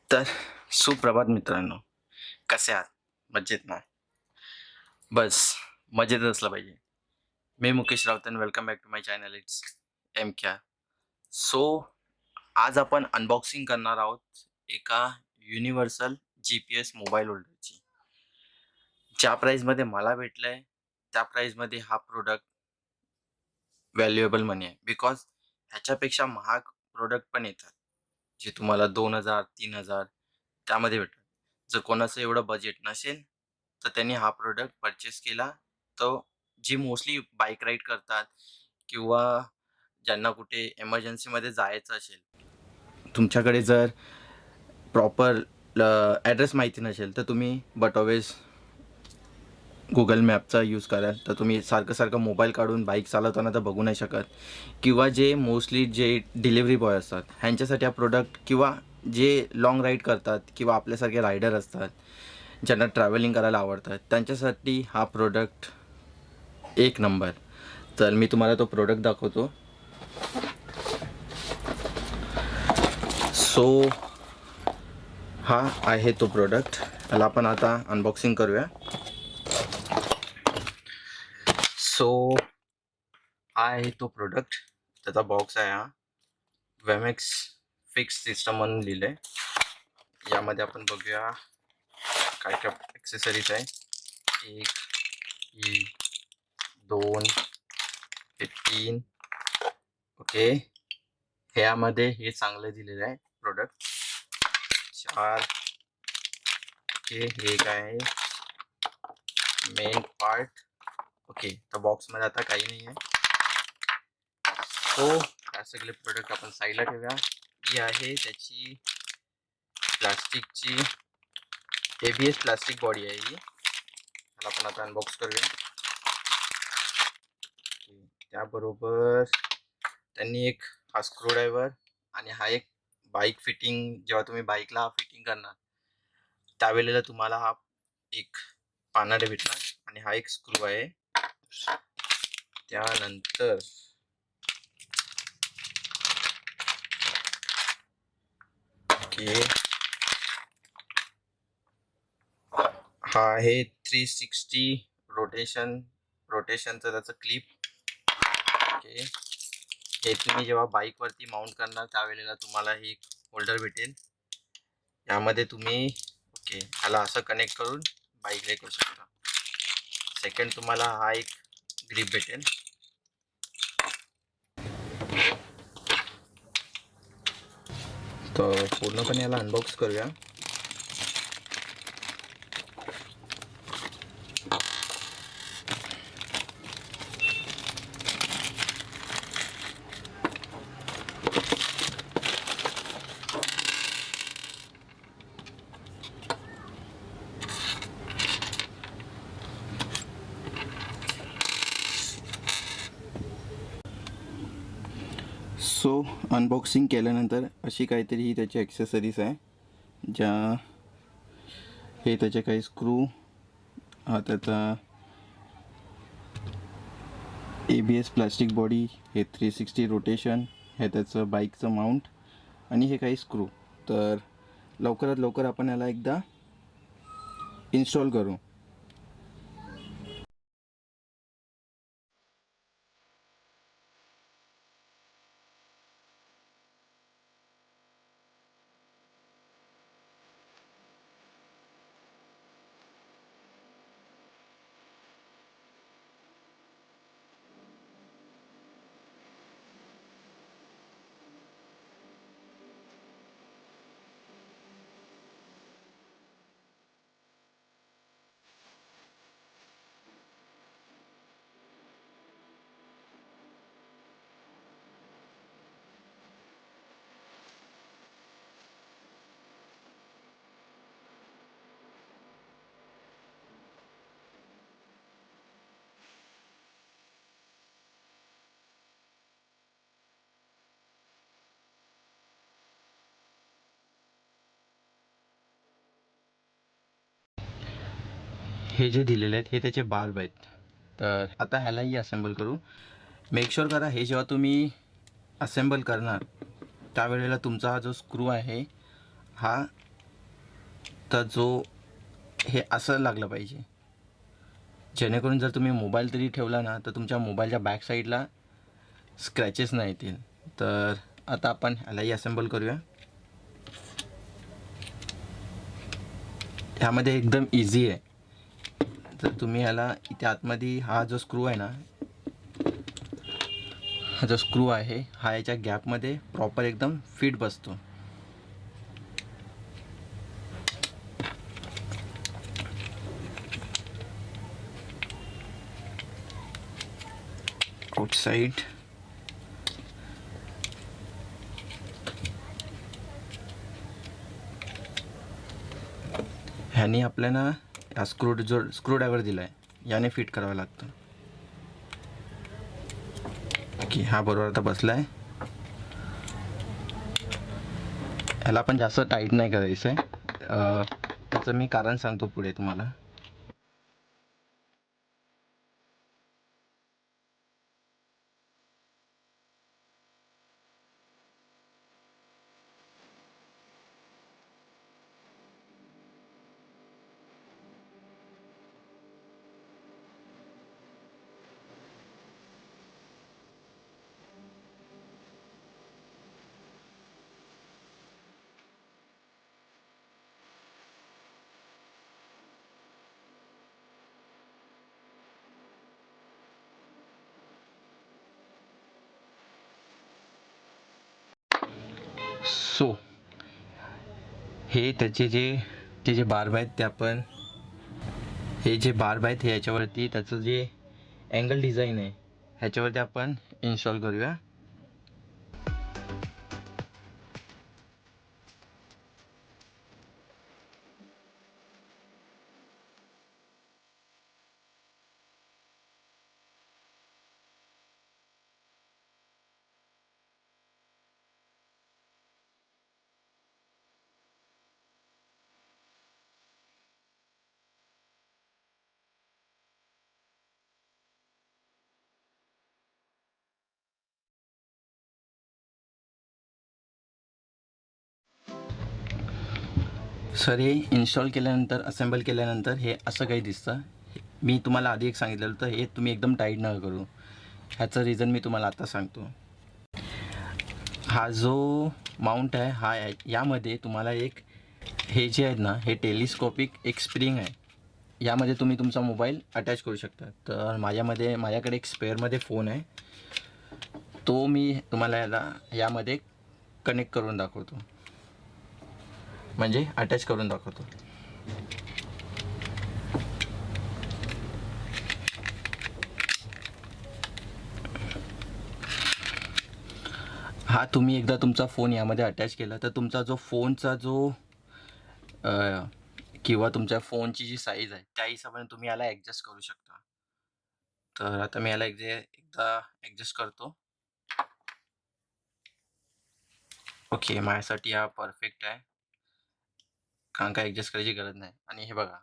तर सुप्रभात मित्रांनो, कसे आहात? मजेत ना? बस मजेत असलं पाहिजे. मी मुकेश राऊत आणि welcome back to my channel it's M क्या. सो आज आपण अनबॉक्सिंग करणार आहोत एका युनिव्हर्सल GPS मोबाईल होल्डरची. ज्या प्राईसमध्ये मला भेटलंय, त्या प्राईसमध्ये हा प्रोडक्ट व्हॅल्युएबल मनी आहे. बिकॉज ह्याच्यापेक्षा महाग प्रोडक्ट पण येतात, जे तुम्हाला 2,000 3,000 त्यामध्ये भेटतात. जर कोणाचं एवढं बजेट नसेल, तर त्यांनी हा प्रोडक्ट परचेस केला, तर जी मोस्टली बाईक राईड करतात किंवा ज्यांना कुठे एमर्जन्सीमध्ये जायचं असेल, तुमच्याकडे जर प्रॉपर ॲड्रेस माहिती नसेल, तर तुम्ही बट ऑल्वेज गुगल मॅपचा यूज कराल. तर तुम्ही सारखं मोबाईल काढून बाईक चालवताना तर बघू नाही शकत. किंवा जे मोस्टली जे डिलिव्हरी बॉय असतात, ह्यांच्यासाठी हा प्रोडक्ट, किंवा जे लाँग राईड करतात किंवा आपल्यासारखे रायडर असतात, ज्यांना ट्रॅव्हलिंग करायला आवडतात, त्यांच्यासाठी हा प्रोडक्ट एक नंबर. तर मी तुम्हाला तो प्रोडक्ट दाखवतो. सो हा आहे तो प्रोडक्ट. त्याला आपण आता अनबॉक्सिंग करूया. सो हा आहे तो प्रोडक्ट. त्याचा बॉक्स आहे हा. वेमेक्स फिक्स सिस्टम म्हणून लिहिलं आहे. यामध्ये आपण बघूया काय काय ॲक्सेसरीज आहे. 1 ही 2 हे 3. ओके. ह्यामध्ये हे चांगलं दिलेलं आहे प्रोडक्ट. 4. ओके. हे काय आहे, मेन पार्ट. ओके. तर बॉक्समध्ये आता काही नाही आहे. सो हा सगळे प्रोडक्ट आपण साईडला ठेवूया. ही आहे त्याची प्लास्टिकची ABS प्लास्टिक बॉडी आहे ही. ह्याला आपण आता अनबॉक्स करूया. त्याबरोबर त्यांनी एक हा स्क्रूड्रायव्हर आणि हा एक बाईक फिटिंग, जेव्हा तुम्ही बाईकला फिटिंग करणार त्यावेळेला तुम्हाला हा एक पानाडे भेटणार, आणि हा एक स्क्रू आहे. त्यानंतर ओके, हा आहे 360 रोटेशनचं त्याचं क्लिप. ओके. हे तुम्ही जेव्हा बाईकवरती माउंट करणार त्यावेळेला तुम्हाला हे होल्डर भेटेल. यामध्ये तुम्ही ओके ह्याला असं कनेक्ट करून बाईक राईड करू शकता. सेकंड, तुम्हाला हा एक ग्रिप भेटेल. तर पूर्णपणे याला अनबॉक्स करूया. सो अनबॉक्सिंग केल्यानंतर अशी काहीतरी ही त्याची ॲक्सेसरीज आहे. ज्या हे त्याचे काही स्क्रू, हा त्याचा ABS प्लास्टिक बॉडी, हे 360 रोटेशन, हे त्याचं बाईकचं माउंट, आणि हे काही स्क्रू. तर लवकरात लवकर आपण याला एकदा इन्स्टॉल करू. हे जे दिलेले आहेत हे त्याचे बाल्ब आहेत. तर आता ह्यालाही असेंबल करू. मेक शुअर करा हे जेव्हा तुम्ही असेंबल करणार त्यावेळेला तुमचा हा जो स्क्रू आहे हा तर जो हे असं लागलं पाहिजे, जेणेकरून जर तुम्ही मोबाईल तरी ठेवला ना तर तुमच्या मोबाईलच्या बॅक साईडला स्क्रॅचेस नाही येतील. तर आता आपण ह्यालाही असेंबल करूया. ह्यामध्ये एकदम इझी आहे. तर तुम्ही ह्याला इथे आतमध्ये हा जो स्क्रू आहे ना, हा जो स्क्रू आहे हा याच्या गॅपमध्ये प्रॉपर एकदम फिट बसतो. आउटसाइड ह्याने आपल्याला हा स्क्रू ड्रायव्हर दिला आहे याने फिट करावं लागतं. की हा बरोबर आता बसला आहे. ह्याला पण जास्त टाईट नाही करायचं आहे. त्याचं मी कारण सांगतो पुढे तुम्हाला. सो हे त्याचे जे बार्ब आहेत ते आपण हे जे बार्ब आहेत हे ह्याच्यावरती त्याचं जे अँगल डिझाईन आहे ह्याच्यावरती आपण इन्स्टॉल करूया. सर हे इन्स्टॉल केल्यानंतर असेंबल केल्यानंतर हे असं काही दिसतं. मी तुम्हाला आधी एक सांगितलेलं होतं हे तुम्ही एकदम टाईट नका करू. ह्याचं रिझन मी तुम्हाला आता सांगतो. हा जो माउंट आहे हा यामध्ये तुम्हाला एक हे जे आहेत ना हे टेलिस्कोपिक एक स्प्रिंग आहे. यामध्ये तुम्ही तुमचा मोबाईल अटॅच करू शकता. तर माझ्याकडे एक स्पेअरमध्ये फोन आहे. तो मी तुम्हाला यामध्ये कनेक्ट करून दाखवतो, म्हणजे अटॅच करून दाखवतो. हा तुम्ही एकदा तुमचा फोन यामध्ये अटॅच केला तर तुमचा जो फोनचा जो किंवा तुमच्या फोनची जी साईज आहे त्या हिशोबाने तुम्ही याला ॲडजस्ट करू शकता. तर आता मी याला एकदा ॲडजस्ट करतो. ओके, माझ्यासाठी हा परफेक्ट आहे, कारण काय ॲडजस्ट करायची गरज नाही. आणि हे बघा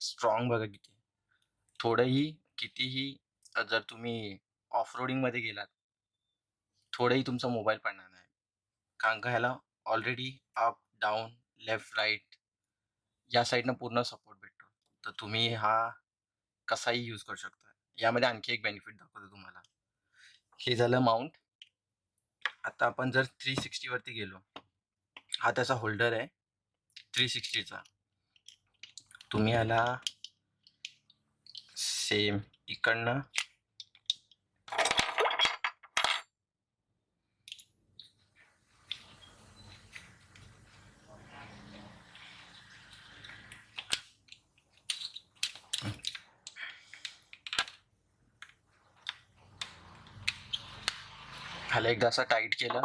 स्ट्रॉंग बघा किती. थोडंही कितीही जर तुम्ही ऑफ रोडिंगमध्ये गेलात थोडंही तुमचा मोबाईल पडणार नाही, कारण का ह्याला already up down left right या साईडनं पूर्ण सपोर्ट भेटतो. तर तुम्ही हा कसाही यूज करू शकता. यामध्ये आणखी एक बेनिफिट दाखवतो तुम्हाला. हे झालं माउंट. आता आपण जर 360 वरती गेलो, हा त्याचा होल्डर आहे 360चा. तुम्ही याला सेम इकडनं ह्याला एकदा असं टाईट केलं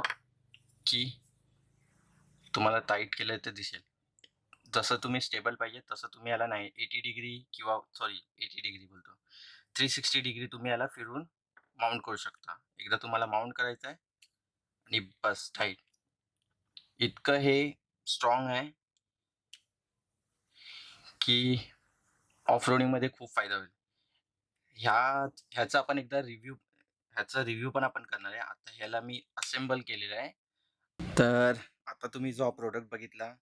की तुम्हाला टाईट केलं तर दिसेल. जसं तुम्ही स्टेबल पाहिजे तसं तुम्ही याला नाही 80 डिग्री किंवा 80 डिग्री बोलतो 360 डिग्री तुम्ही याला फिरून माउंट करू शकता. एकदा तुम्हाला माउंट करायचं आहे आणि बस टाईट. इतकं हे स्ट्रॉंग आहे की ऑफ रोडिंगमध्ये खूप फायदा होईल. ह्याचा आपण एकदा ह्याचा रिव्ह्यू पण आपण करणार आहे. आता ह्याला मी असेंबल केलेलं आहे. तर आता तुम्ही जो प्रोडक्ट बघितला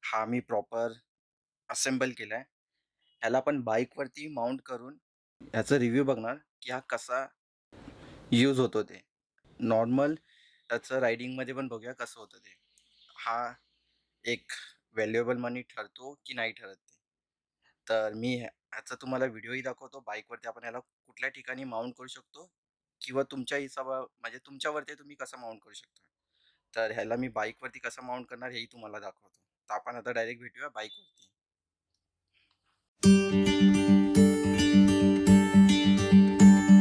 हा मी प्रॉपर असेंबल केला आहे. ह्याला आपण बाईकवरती माउंट करून ह्याचा रिव्ह्यू बघणार की हा कसा यूज होतो ते. नॉर्मल त्याचं रायडिंगमध्ये पण बघूया कसं होतं ते. हा एक व्हॅल्युएबल मनी ठरतो की नाही ठरत ते. तर मी ह्याचा तुम्हाला व्हिडिओही दाखवतो. बाईकवरती आपण ह्याला कुठल्या ठिकाणी माउंट करू शकतो किंवा तुमच्या म्हणजे तुमच्यावरती तुम्ही कसं माउंट करू शकता. तर ह्याला मी बाईकवरती कसं माउंट करणार हेही तुम्हाला दाखवतो. तर आपण आता डायरेक्ट भेटूया बाईकवरती.